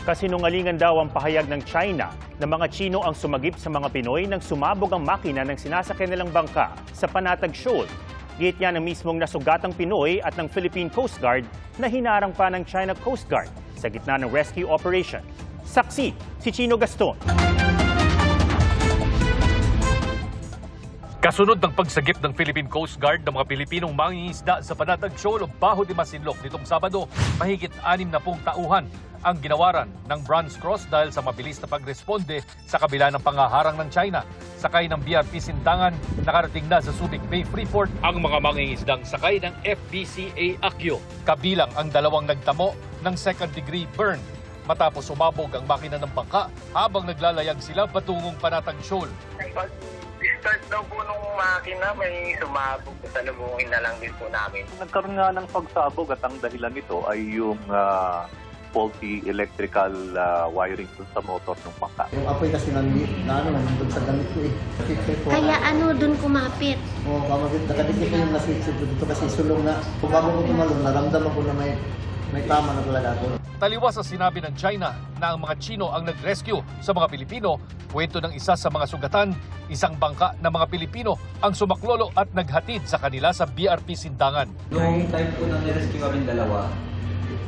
Kasinungalingan daw ang pahayag ng China na mga Tsino ang sumagip sa mga Pinoy nang sumabog ang makina ng sinasakyan nilang bangka sa Panatag Shoal. Git niya ng mismong nasugatang Pinoy at ng Philippine Coast Guard na hinarang pa ng China Coast Guard sa gitna ng rescue operation. Saksi, si Chino Gaston. Kasunod ng pagsagip ng Philippine Coast Guard ng mga Pilipinong mangingisda sa Panatag Shoal o Baho de Masinloc nitong Sabado, mahigit 60 tauhan ang ginawaran ng Bronze Cross dahil sa mabilis na pagresponde sa kabila ng pangaharang ng China. Sakay ng BRP Sindangan, nakarating na sa Subic Bay Freeport ang mga mangingisdang sakay ng FBCA Akyo. Kabilang ang dalawang nagtamo ng second-degree burn matapos sumabog ang makina ng bangka habang naglalayag sila patungong Panatag Shoal. Start daw po nung makina, may sumabog. Salubungin na lang din po namin. Nagkaroon nga ng pagsabog at ang dahilan nito ay yung faulty electrical wiring sa motor ng bangka. Yung apoy kasi nandun sa damit ko eh. Kaya dun kumapit? Oo, kumapit. Nakadikit ko yung naswitch dito kasi sulong na. Kung bago ko tumalong, naramdaman ko na may tama na talaga ako. Taliwas sa sinabi ng China na ang mga Tsino ang nag-rescue sa mga Pilipino, kwento ng isa sa mga sugatan, isang bangka ng mga Pilipino ang sumaklolo at naghatid sa kanila sa BRP Sindangan. Noong time po nang nirescue kami dalawa,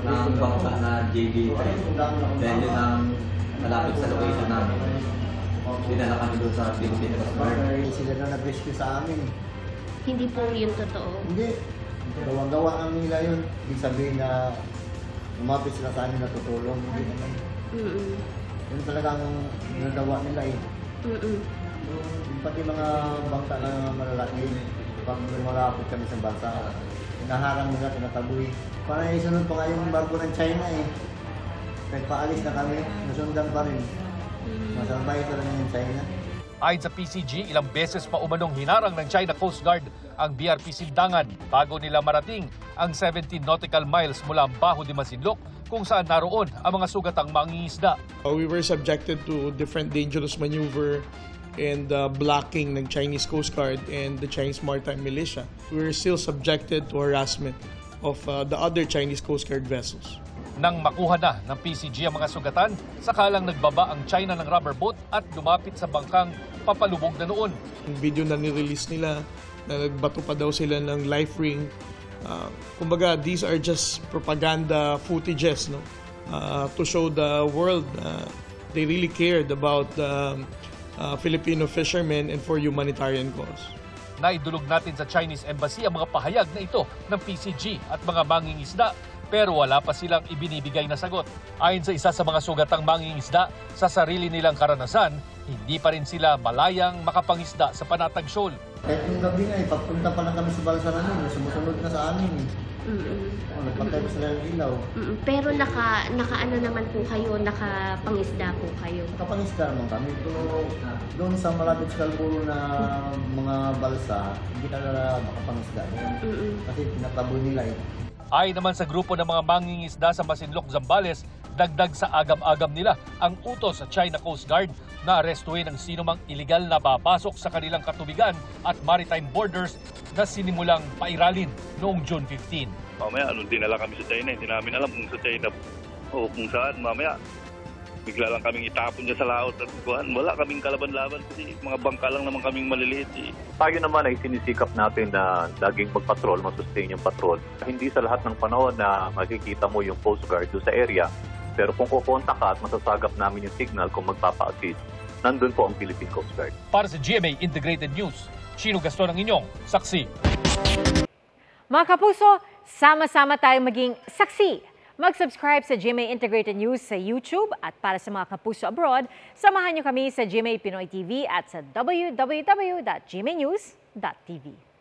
ng bangka na JB3, then yun ang malapit sa location namin. Dinala kami doon sa Philippine Coast Guard. Sila na nag-rescue sa amin. Hindi po yun totoo. Hindi. Gawa-gawa ang nila yun. Ibig sabihin na umapit sila sa amin na tutulong. Hindi naman. Yun talagang ginagawa nila eh. Pati mga bangka na malalaki, pag malapit kami sa bansa, hinaharang nila, tinataboy. Parang isunod pa nga yung barko ng China eh. Kahit paalis na kami, nasundan pa rin. Masabay sa lang yung China. Ayon sa PCG, ilang beses pa umanong hinarang ng China Coast Guard ang BRP Sindangan bago nila marating ang 17 nautical miles mula Baho de Masinloc kung saan naroon ang mga sugatang mangingisda. We were subjected to different dangerous maneuver and blocking ng Chinese Coast Guard and the Chinese Maritime Militia. We were still subjected to harassment of the other Chinese Coast Guard vessels. Nang makuha na ng PCG ang mga sugatan, sakalang nagbaba ang China ng rubber boat at lumapit sa bangkang papalubog na noon. Yung video na nirelease nila, na nagbato pa daw sila ng life ring. Kumbaga, these are just propaganda footages, no? To show the world they really cared about Filipino fishermen and for humanitarian cause. Naidulog natin sa Chinese Embassy ang mga pahayag na ito ng PCG at mga mangingisda pero wala pa silang ibinibigay na sagot. Ayon sa isa sa mga sugatang mangingisda, sa sarili nilang karanasan, hindi pa rin sila malayang makapangisda sa Panatag Shoal. Kahit yung gabi nga eh, pagpunta pa lang kami sa balsa namin, sumusunod na sa amin eh. Nagpantay pa sila ng ilaw. Pero naka-ano naman po kayo, nakapangisda po kayo? Nakapangisda naman kami. Pero doon sa malapit sa Kalburo na mga balsa, hindi ka na makapangisda. Kasi pinataboy nila eh. Ayon naman sa grupo ng mga mangingisda sa Masinloc, Zambales, dagdag sa agam-agam nila ang utos sa China Coast Guard na arestuhin ang sinumang iligal na papasok sa kanilang katubigan at maritime borders na sinimulang pairalin noong June 15. Mamaya, dinala kami sa China, hindi namin alam kung sa China o kung saan. Mamaya, bigla lang kaming itapon dyan sa laot at wala kaming kalaban-laban kasi mga bangka lang naman kaming maliliit. Tayo naman ay sinisikap natin na laging magpatrol, masustain yung patrol. Hindi sa lahat ng panahon na makikita mo yung Coast Guard doon sa area. Pero kung kukontak ka at masasagap namin yung signal kung magpapa-assist, nandun po ang Philippine Coast Guard. Para sa GMA Integrated News, Chino Gaston ang inyong saksi. Mga kapuso, sama-sama tayong maging saksi. Mag-subscribe sa GMA Integrated News sa YouTube at para sa mga kapuso abroad, samahan niyo kami sa GMA Pinoy TV at sa www.gmanews.tv.